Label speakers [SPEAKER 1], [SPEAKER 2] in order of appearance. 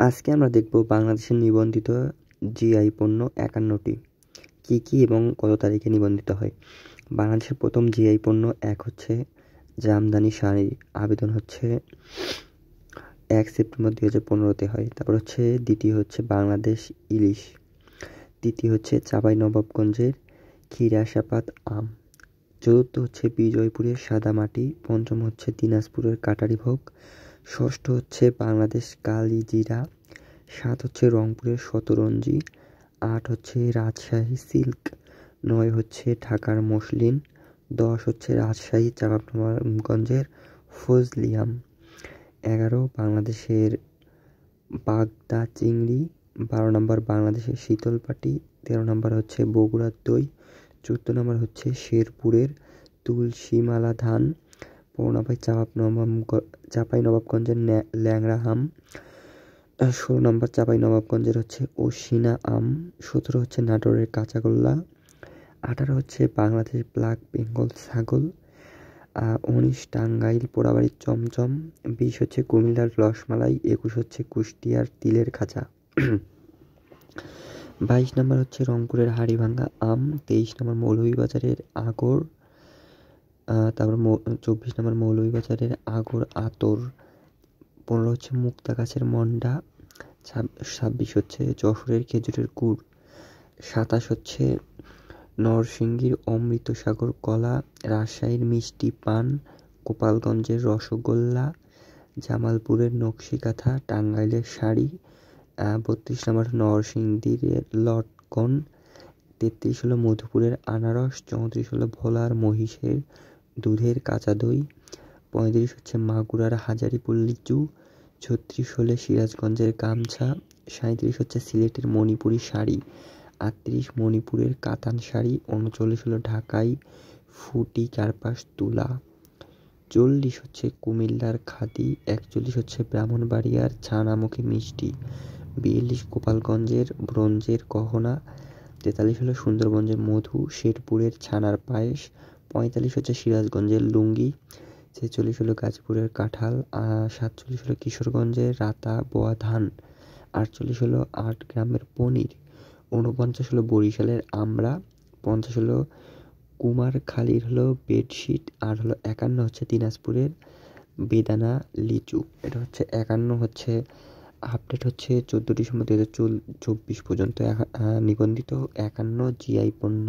[SPEAKER 1] আজকে আমরা দেখব বাংলাদেশের নিবন্ধিত জিআই পণ্য ৫১টি কী কী এবং কত তারিখে নিবন্ধিত হয়। বাংলাদেশের প্রথম জিআই পণ্য হচ্ছে জামদানি শাড়ি, আবেদন হচ্ছে ১ সেপ্টেম্বর ২০১৫-তে হয়। তারপর হচ্ছে দ্বিতীয় হচ্ছে বাংলাদেশ ইলিশ, তৃতীয় হচ্ছে চাঁপাইনবাবগঞ্জের ক্ষীরাসাপাত আম, চতুর্থ হচ্ছে বিজয়পুরের সাদামাটি, পঞ্চম হচ্ছে দিনাজপুরের কাটারিভোগ, ষষ্ঠ হচ্ছে বাংলাদেশ কালিজিরা, ৭ হচ্ছে রংপুরের শতরঞ্জি, ৮ হচ্ছে রাজশাহী সিল্ক, ৯ হচ্ছে ঢাকার মসলিন, ১০ হচ্ছে রাজশাহী চাঁপাইনবাবগঞ্জের ফজলি আম, ১১ বাংলাদেশের বাগদা চিংড়ি, ১২ নম্বর বাংলাদেশের শীতলপাটি, ১৩ নম্বর হচ্ছে বগুড়ার দই, ১৪ নম্বর হচ্ছে শেরপুরের তুলসীমালা ধান, ১৫ নম্বর চাঁপাইনবাবগঞ্জের ল্যাংড়া আম, ১৬ নম্বর চাঁপাইনবাবগঞ্জের হচ্ছে অশিনা আম, ১৭ হচ্ছে নাটোরের কাঁচাগোল্লা, ১৮ হচ্ছে বাংলাদেশ ব্ল্যাক বেঙ্গল ছাগল, ১৯ টাঙ্গাইল পোড়াবাড়ির চমচম, ২০ হচ্ছে কুমিল্লার রসমালাই, ২১ হচ্ছে কুষ্টিয়ার তিলের খাঁচা, ২২ নম্বর হচ্ছে রংপুরের হাড়িভাঙ্গা আম, ২৩ নম্বর মৌলভীবাজারের আগর, তারপর ২৪ নম্বর মৌলভীবাজারের আগর আতর, ১৫ হচ্ছে মুক্তাগাছের মন্ডা, ২৬ হচ্ছে যশোরের খেজুরের গুড়, ২৭ হচ্ছে নরসিংদীর অমৃতসাগর কলা, রাজশাহীর মিষ্টি পান, গোপালগঞ্জের রসগোল্লা, জামালপুরের নকশিকাঁথা, টাঙ্গাইলের শাড়ি, ৩২ নম্বর নরসিংদীর লটকন, ৩৩ হলো মধুপুরের আনারস, ৩৪ হলো ভোলার মহিষের দুধের কাঁচা দই, ৩৫ হচ্ছে মাগুরার হাজারীপুর লিচু, ৩৬ হলে সিরাজগঞ্জের গামছা, ৩৭ হচ্ছে সিলেটের মণিপুরি শাড়ি, ৩৮ মণিপুরের কাতান শাড়ি, ৩৯ হলো ঢাকাই ফুটি কার্পাস তুলা, ৪০ হচ্ছে কুমিল্লার খাদি, ৪১ হচ্ছে ব্রাহ্মণবাড়িয়ার ছানামুখী মিষ্টি, ৪২ গোপালগঞ্জের ব্রোঞ্জের গহনা, ৪৩ হলো সুন্দরগঞ্জের মধু, শেরপুরের ছানার পায়েস, ৪৫ হচ্ছে সিরাজগঞ্জের লুঙ্গি, ৪৬ হলো গাজীপুরের কাঁঠাল, ৪৭ হলো কিশোরগঞ্জের রাতা বোয়া ধান, ৪৮ হলো ৮ গ্রামের পনির, ৪৯ হলো বরিশালের আমড়া, ৫০ হলো কুমারখালীর হলো বেডশিট, আর হলো ৫১ হচ্ছে দিনাজপুরের বেদানা লিচু। এটা হচ্ছে ৫১ হচ্ছে আপডেট হচ্ছে ১৪ ডিসেম্বর ২০২৪ পর্যন্ত নিবন্ধিত ৫১ জিআই পণ্য।